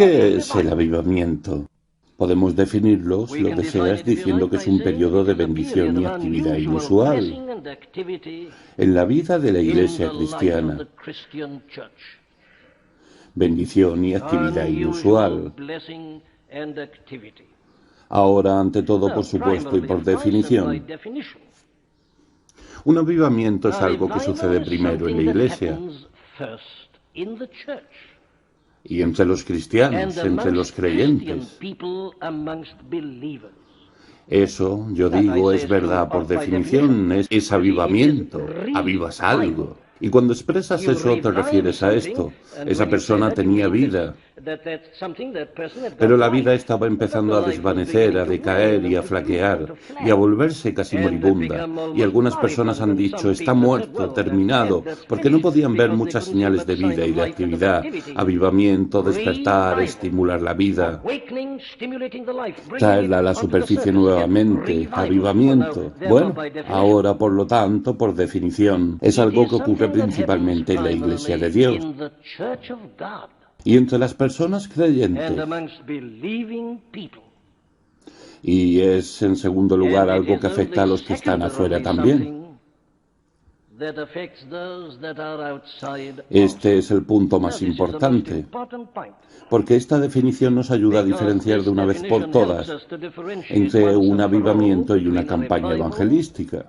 ¿Qué es el avivamiento? Podemos definirlo, si lo deseas, diciendo que es un periodo de bendición y actividad inusual en la vida de la Iglesia cristiana. Bendición y actividad inusual. Ahora, ante todo, por supuesto y por definición, un avivamiento es algo que sucede primero en la Iglesia y entre los cristianos, entre los creyentes. Eso, yo digo, es verdad por definición, es avivamiento, avivas algo. Y cuando expresas eso, te refieres a esto. Esa persona tenía vida, pero la vida estaba empezando a desvanecer, a decaer y a flaquear, y a volverse casi moribunda. Y algunas personas han dicho, está muerto, terminado, porque no podían ver muchas señales de vida y de actividad, avivamiento, despertar, estimular la vida, traerla a la superficie nuevamente, avivamiento. Bueno, ahora, por lo tanto, por definición, es algo que ocurre principalmente en la Iglesia de Dios y entre las personas creyentes. Y es, en segundo lugar, algo que afecta a los que están afuera también. Este es el punto más importante, porque esta definición nos ayuda a diferenciar de una vez por todas entre un avivamiento y una campaña evangelística.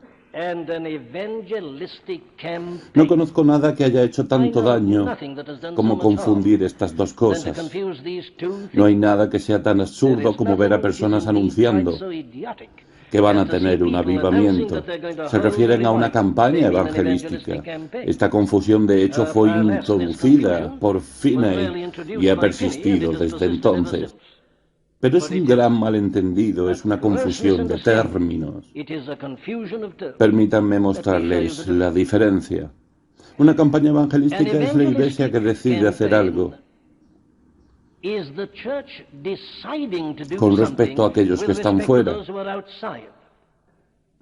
No conozco nada que haya hecho tanto daño como confundir estas dos cosas. No hay nada que sea tan absurdo como ver a personas anunciando que van a tener un avivamiento. Se refieren a una campaña evangelística. Esta confusión, de hecho, fue introducida por Finney y ha persistido desde entonces. Pero es un gran malentendido, es una confusión de términos. Permítanme mostrarles la diferencia. Una campaña evangelística es la Iglesia que decide hacer algo con respecto a aquellos que están fuera.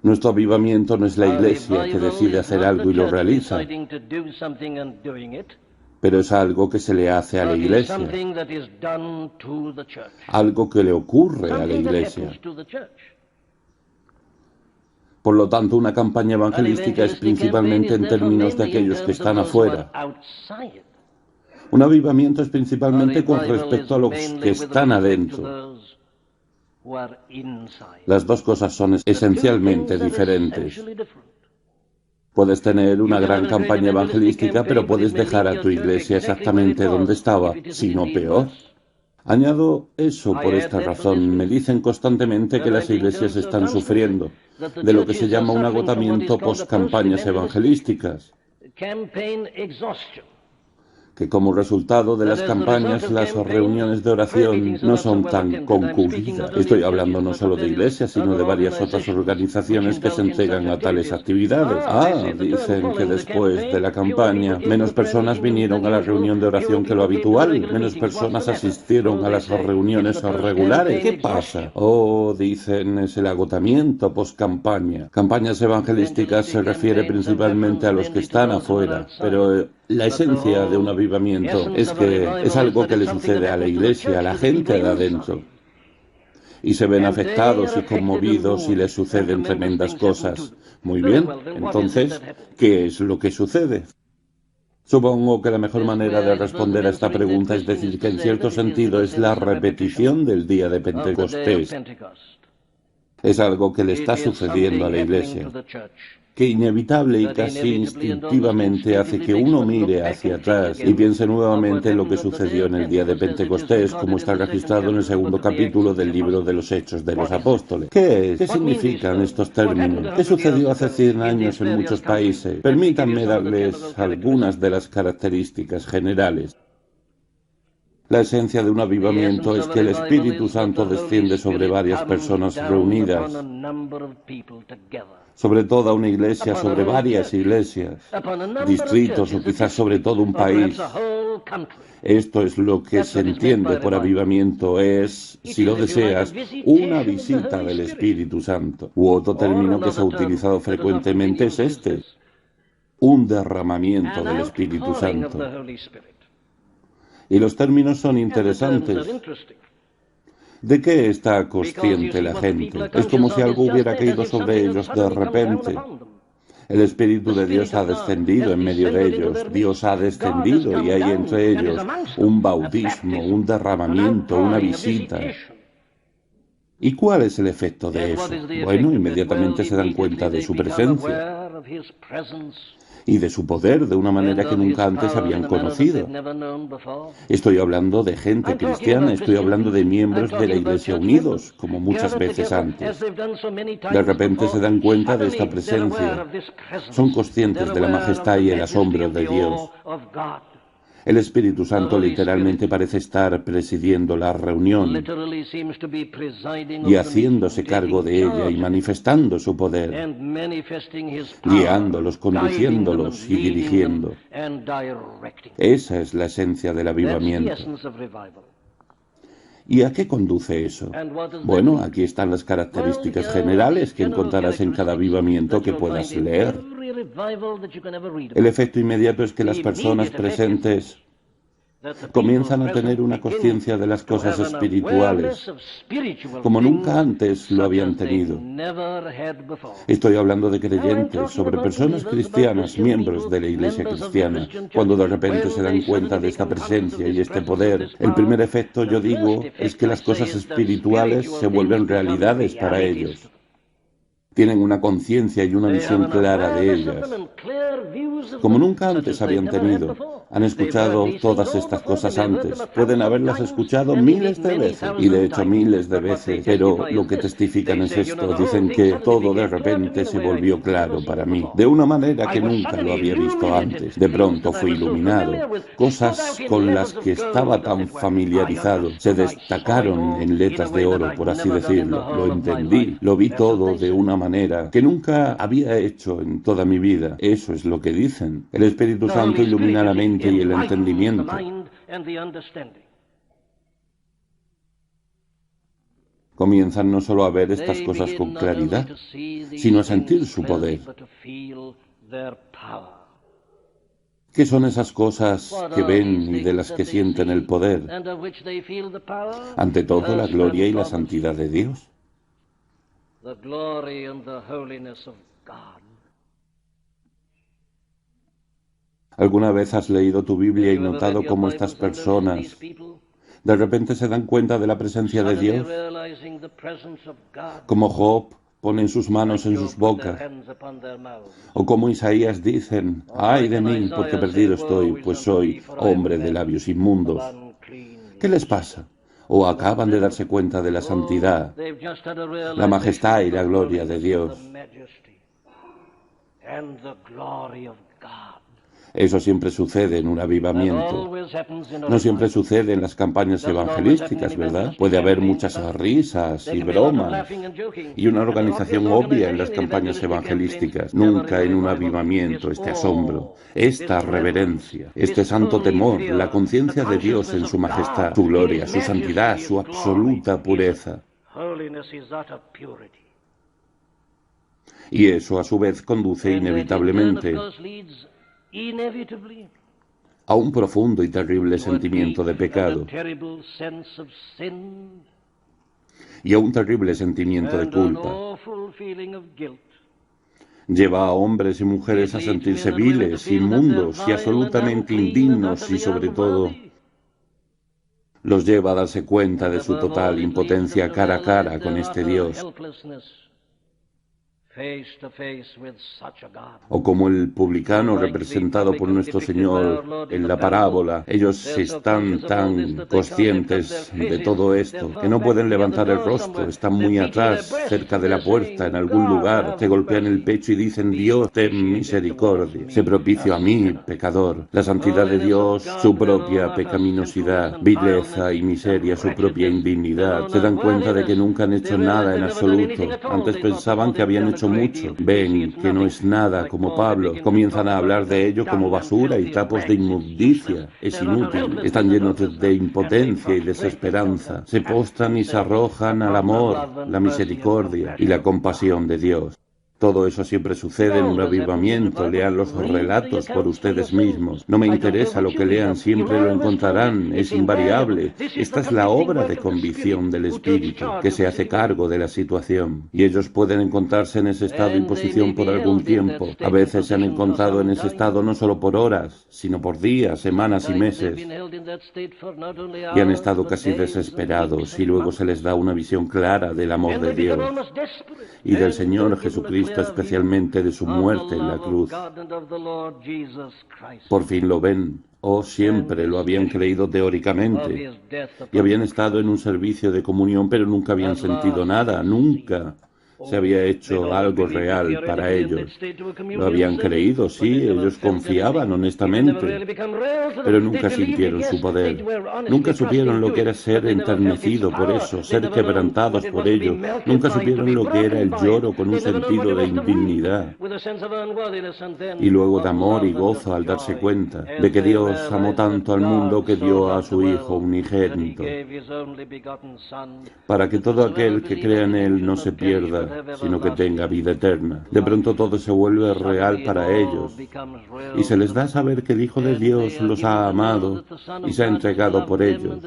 Nuestro avivamiento no es la Iglesia que decide hacer algo y lo realiza, pero es algo que se le hace a la Iglesia, algo que le ocurre a la Iglesia. Por lo tanto, una campaña evangelística es principalmente en términos de aquellos que están afuera. Un avivamiento es principalmente con respecto a los que están adentro. Las dos cosas son esencialmente diferentes. Puedes tener una gran campaña evangelística, pero puedes dejar a tu iglesia exactamente donde estaba, si no peor. Añado eso por esta razón. Me dicen constantemente que las iglesias están sufriendo de lo que se llama un agotamiento post-campañas evangelísticas, que como resultado de las campañas, las reuniones de oración no son tan concurridas. Estoy hablando no solo de iglesias, sino de varias otras organizaciones que se entregan a tales actividades. Dicen que después de la campaña, menos personas vinieron a la reunión de oración que lo habitual, menos personas asistieron a las reuniones regulares. ¿Qué pasa? Dicen, es el agotamiento post-campaña. Campañas evangelísticas se refiere principalmente a los que están afuera, pero la esencia de un avivamiento es que es algo que le sucede a la iglesia, a la gente de adentro. Y se ven afectados y conmovidos y les suceden tremendas cosas. Muy bien, entonces, ¿qué es lo que sucede? Supongo que la mejor manera de responder a esta pregunta es decir que en cierto sentido es la repetición del día de Pentecostés. Es algo que le está sucediendo a la iglesia, que inevitable y casi instintivamente hace que uno mire hacia atrás y piense nuevamente en lo que sucedió en el día de Pentecostés, como está registrado en el segundo capítulo del libro de los Hechos de los Apóstoles. ¿Qué es? ¿Qué significan estos términos? ¿Qué sucedió hace 100 años en muchos países? Permítanme darles algunas de las características generales. La esencia de un avivamiento es que el Espíritu Santo desciende sobre varias personas reunidas, sobre toda una iglesia, sobre varias iglesias, distritos o quizás sobre todo un país. Esto es lo que se entiende por avivamiento, es, si lo deseas, una visita del Espíritu Santo. U otro término que se ha utilizado frecuentemente es este, un derramamiento del Espíritu Santo. Y los términos son interesantes. ¿De qué está consciente la gente? Es como si algo hubiera caído sobre ellos de repente. El Espíritu de Dios ha descendido en medio de ellos. Dios ha descendido y hay entre ellos un bautismo, un derramamiento, una visita. ¿Y cuál es el efecto de eso? Bueno, inmediatamente se dan cuenta de su presencia y de su poder de una manera que nunca antes habían conocido. Estoy hablando de gente cristiana, estoy hablando de miembros de la Iglesia unidos, como muchas veces antes. De repente se dan cuenta de esta presencia. Son conscientes de la majestad y el asombro de Dios. El Espíritu Santo literalmente parece estar presidiendo la reunión y haciéndose cargo de ella y manifestando su poder, guiándolos, conduciéndolos y dirigiendo. Esa es la esencia del avivamiento. ¿Y a qué conduce eso? Bueno, aquí están las características generales que encontrarás en cada avivamiento que puedas leer. El efecto inmediato es que las personas presentes comienzan a tener una conciencia de las cosas espirituales como nunca antes lo habían tenido. Estoy hablando de creyentes, sobre personas cristianas, miembros de la Iglesia cristiana, cuando de repente se dan cuenta de esta presencia y este poder. El primer efecto, yo digo, es que las cosas espirituales se vuelven realidades para ellos. Tienen una conciencia y una visión clara de ellas, como nunca antes habían tenido. Han escuchado todas estas cosas antes. Pueden haberlas escuchado miles de veces, y de hecho miles de veces, pero lo que testifican es esto. Dicen que todo de repente se volvió claro para mí, de una manera que nunca lo había visto antes. De pronto fui iluminado. Cosas con las que estaba tan familiarizado se destacaron en letras de oro, por así decirlo. Lo entendí, lo vi todo de una manera que nunca había hecho en toda mi vida. Eso es lo que dicen. El Espíritu Santo ilumina la mente y el entendimiento. Comienzan no solo a ver estas cosas con claridad, sino a sentir su poder. ¿Qué son esas cosas que ven y de las que sienten el poder? Ante todo, la gloria y la santidad de Dios. ¿Alguna vez has leído tu Biblia y notado cómo estas personas de repente se dan cuenta de la presencia de Dios? Como Job ponen sus manos en sus bocas, o como Isaías dicen: ¡ay de mí, porque perdido estoy, pues soy hombre de labios inmundos! ¿Qué les pasa? ¿O acaban de darse cuenta de la santidad, la majestad y la gloria de Dios? Eso siempre sucede en un avivamiento. No siempre sucede en las campañas evangelísticas, ¿verdad? Puede haber muchas risas y bromas y una organización obvia en las campañas evangelísticas. Nunca en un avivamiento este asombro, esta reverencia, este santo temor, la conciencia de Dios en su majestad, su gloria, su santidad, su absoluta pureza. Y eso a su vez conduce inevitablemente a un profundo y terrible sentimiento de pecado y a un terrible sentimiento de culpa. Lleva a hombres y mujeres a sentirse viles, inmundos y absolutamente indignos, y sobre todo los lleva a darse cuenta de su total impotencia cara a cara con este Dios. O como el publicano representado por nuestro Señor en la parábola, ellos están tan conscientes de todo esto que no pueden levantar el rostro, están muy atrás, cerca de la puerta, en algún lugar, se golpean el pecho y dicen: Dios, ten misericordia, sé propicio a mí, pecador. La santidad de Dios, su propia pecaminosidad, vileza y miseria, su propia indignidad. Se dan cuenta de que nunca han hecho nada en absoluto. Antes pensaban que habían hecho mucho. Ven que no es nada, como Pablo. Comienzan a hablar de ello como basura y trapos de inmundicia. Es inútil. Están llenos de impotencia y desesperanza. Se postran y se arrojan al amor, la misericordia y la compasión de Dios. Todo eso siempre sucede en un avivamiento. Lean los relatos por ustedes mismos. No me interesa lo que lean, siempre lo encontrarán. Es invariable. Esta es la obra de convicción del Espíritu, que se hace cargo de la situación. Y ellos pueden encontrarse en ese estado y posición por algún tiempo. A veces se han encontrado en ese estado no solo por horas, sino por días, semanas y meses. Y han estado casi desesperados, y luego se les da una visión clara del amor de Dios y del Señor Jesucristo, especialmente de su muerte en la cruz. Por fin lo ven. O siempre lo habían creído teóricamente. Y habían estado en un servicio de comunión, pero nunca habían sentido nada, nunca se había hecho algo real para ellos. Lo habían creído, sí, ellos confiaban honestamente, pero nunca sintieron su poder. Nunca supieron lo que era ser enternecido por eso, ser quebrantados por ello. Nunca supieron lo que era el lloro con un sentido de indignidad. Y luego de amor y gozo al darse cuenta de que Dios amó tanto al mundo que dio a su Hijo unigénito, para que todo aquel que crea en Él no se pierda, sino que tenga vida eterna. De pronto todo se vuelve real para ellos y se les da a saber que el Hijo de Dios los ha amado y se ha entregado por ellos.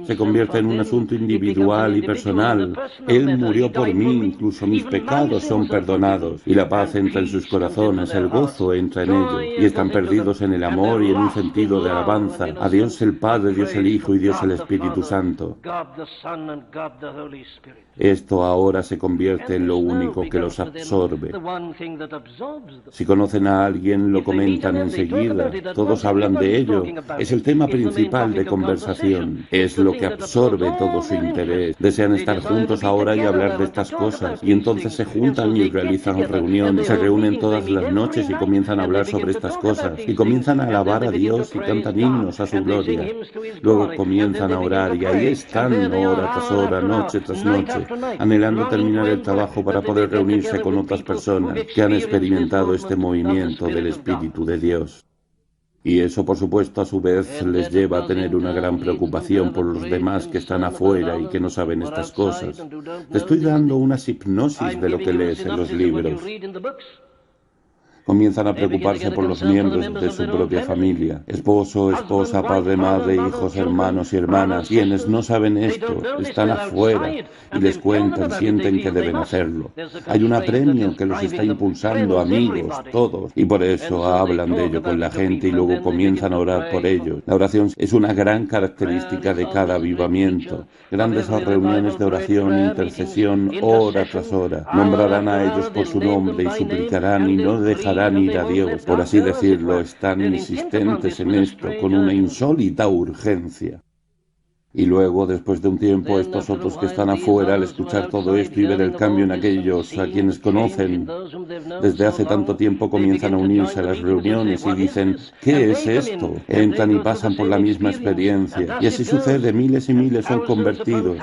Se convierte en un asunto individual y personal. Él murió por mí, incluso mis pecados son perdonados, y la paz entra en sus corazones, el gozo entra en ellos, y están perdidos en el amor y en un sentido de alabanza a Dios el Padre, Dios el Hijo y Dios el Espíritu Santo. Esto ahora se convierte en lo único que los absorbe. Si conocen a alguien, lo comentan enseguida. Todos hablan de ello. Es el tema principal de conversación. Es lo que absorbe todo su interés. Desean estar juntos ahora y hablar de estas cosas. Y entonces se juntan y realizan reuniones. Se reúnen todas las noches y comienzan a hablar sobre estas cosas. Y comienzan a alabar a Dios y cantan himnos a su gloria. Luego comienzan a orar y ahí están hora tras hora, noche tras noche, anhelando terminar el trabajo para poder reunirse con otras personas que han experimentado este movimiento del Espíritu de Dios. Y eso, por supuesto, a su vez les lleva a tener una gran preocupación por los demás que están afuera y que no saben estas cosas. Te estoy dando unas hipnosis de lo que lees en los libros. Comienzan a preocuparse por los miembros de su propia familia, esposo, esposa, padre, madre, hijos, hermanos y hermanas. Quienes no saben esto están afuera y les cuentan, sienten que deben hacerlo. Hay un apremio que los está impulsando, amigos, todos, y por eso hablan de ello con la gente y luego comienzan a orar por ellos. La oración es una gran característica de cada avivamiento. Grandes reuniones de oración e intercesión, hora tras hora. Nombrarán a ellos por su nombre y suplicarán y no dejarán ir a Dios, por así decirlo. Están insistentes en esto, con una insólita urgencia. Y luego, después de un tiempo, estos otros que están afuera, al escuchar todo esto y ver el cambio en aquellos a quienes conocen desde hace tanto tiempo, comienzan a unirse a las reuniones y dicen, ¿qué es esto? Entran y pasan por la misma experiencia. Y así sucede, miles y miles son convertidos.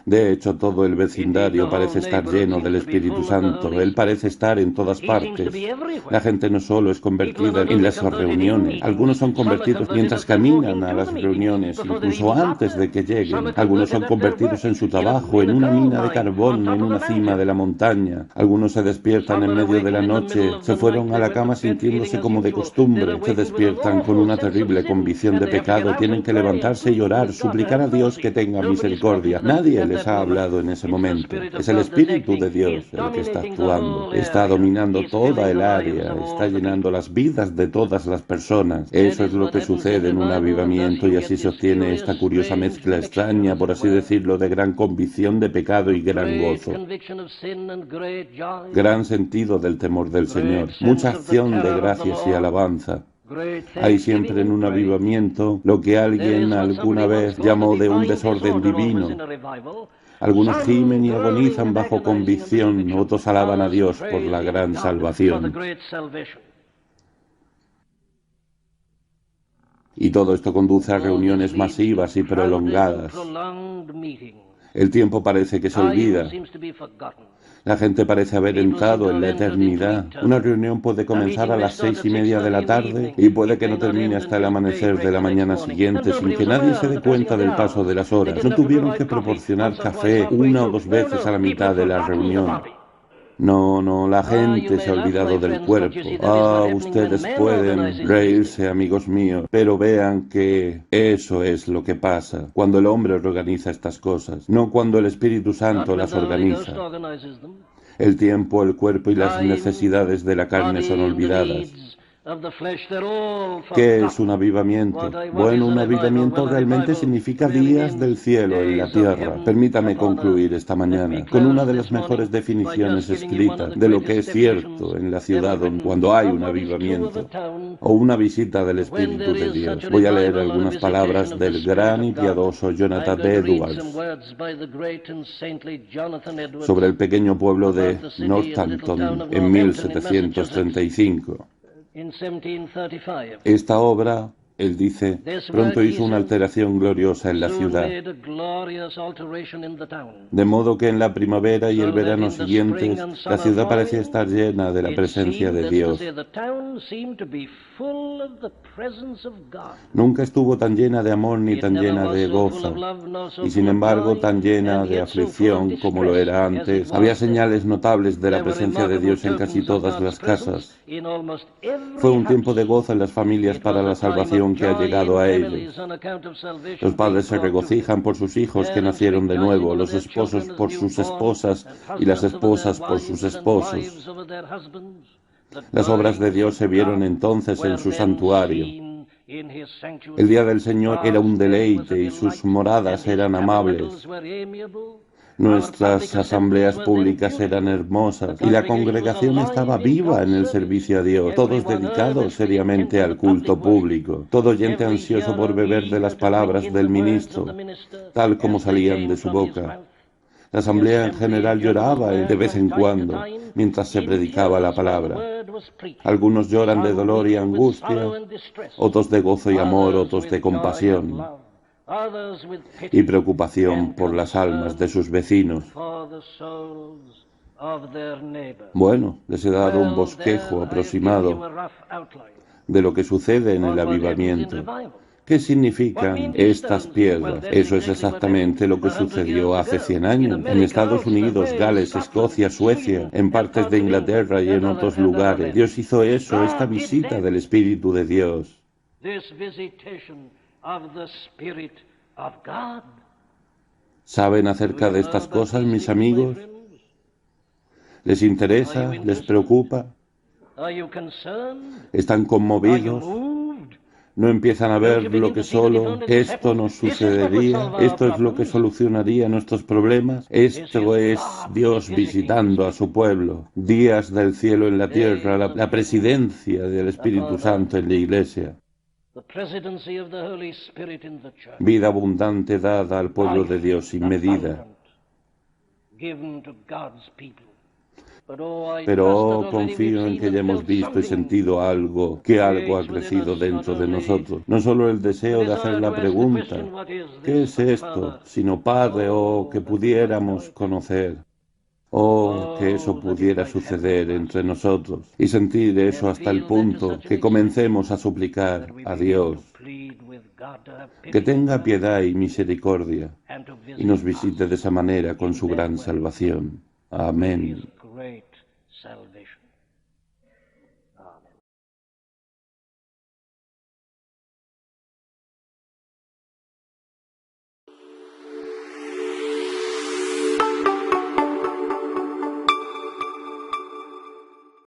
De hecho, todo el vecindario parece estar lleno del Espíritu Santo. Él parece estar en todas partes. La gente no solo es convertida en las reuniones. Algunos son convertidos mientras caminan a las reuniones, incluso antes de que lleguen. Algunos son convertidos en su trabajo, en una mina de carbón, en una cima de la montaña. Algunos se despiertan en medio de la noche. Se fueron a la cama sintiéndose como de costumbre. Se despiertan con una terrible convicción de pecado. Tienen que levantarse y orar, suplicar a Dios que tenga misericordia. Nadie les ha hablado en ese momento. Es el Espíritu de Dios el que está actuando. Está dominando toda el área, está llenando las vidas de todas las personas. Eso es lo que sucede en un avivamiento y así se obtiene esta curiosa mezcla extraña, por así decirlo, de gran convicción de pecado y gran gozo. Gran sentido del temor del Señor. Mucha acción de gracias y alabanza. Hay siempre en un avivamiento lo que alguien alguna vez llamó de un desorden divino. Algunos gimen y agonizan bajo convicción, otros alaban a Dios por la gran salvación. Y todo esto conduce a reuniones masivas y prolongadas. El tiempo parece que se olvida. La gente parece haber entrado en la eternidad. Una reunión puede comenzar a las 6:30 de la tarde y puede que no termine hasta el amanecer de la mañana siguiente sin que nadie se dé cuenta del paso de las horas. No tuvieron que proporcionar café 1 o 2 veces a la mitad de la reunión. No, la gente se ha olvidado del cuerpo. Ustedes pueden reírse, amigos míos, pero vean que eso es lo que pasa cuando el hombre organiza estas cosas, no cuando el Espíritu Santo las organiza. El tiempo, el cuerpo y las necesidades de la carne son olvidadas. ¿Qué es un avivamiento? Bueno, un avivamiento realmente significa días del cielo en la tierra. Permítame concluir esta mañana con una de las mejores definiciones escritas de lo que es cierto en la ciudad cuando hay un avivamiento o una visita del Espíritu de Dios. Voy a leer algunas palabras del gran y piadoso Jonathan Edwards sobre el pequeño pueblo de Northampton en 1735. Esta obra, él dice, pronto hizo una alteración gloriosa en la ciudad, de modo que en la primavera y el verano siguientes la ciudad parecía estar llena de la presencia de Dios. Nunca estuvo tan llena de amor ni tan llena de gozo, y sin embargo tan llena de aflicción como lo era antes. Había señales notables de la presencia de Dios en casi todas las casas. Fue un tiempo de gozo en las familias para la salvación que ha llegado a ellos. Los padres se regocijan por sus hijos que nacieron de nuevo, los esposos por sus esposas y las esposas por sus esposos. Las obras de Dios se vieron entonces en su santuario. El día del Señor era un deleite y sus moradas eran amables. Nuestras asambleas públicas eran hermosas y la congregación estaba viva en el servicio a Dios, todos dedicados seriamente al culto público, todo oyente ansioso por beber de las palabras del ministro, tal como salían de su boca. La asamblea en general lloraba de vez en cuando mientras se predicaba la palabra. Algunos lloran de dolor y angustia, otros de gozo y amor, otros de compasión y preocupación por las almas de sus vecinos. Bueno, les he dado un bosquejo aproximado de lo que sucede en el avivamiento. ¿Qué significan estas piedras? Eso es exactamente lo que sucedió hace 100 años, en Estados Unidos, Gales, Escocia, Suecia, en partes de Inglaterra y en otros lugares. Dios hizo eso, esta visita del Espíritu de Dios. ¿Saben acerca de estas cosas, mis amigos? ¿Les interesa? ¿Les preocupa? ¿Están conmovidos? ¿No empiezan a ver lo que solo esto nos sucedería? ¿Esto es lo que solucionaría nuestros problemas? Esto es Dios visitando a su pueblo. Días del cielo en la tierra, la presidencia del Espíritu Santo en la Iglesia. Vida abundante dada al pueblo de Dios sin medida. Pero confío en que ya hemos visto y sentido algo, que algo ha crecido dentro de nosotros. No solo el deseo de hacer la pregunta, ¿qué es esto? Sino, Padre, que pudiéramos conocer. Que eso pudiera suceder entre nosotros y sentir eso hasta el punto que comencemos a suplicar a Dios que tenga piedad y misericordia y nos visite de esa manera con su gran salvación. Amén.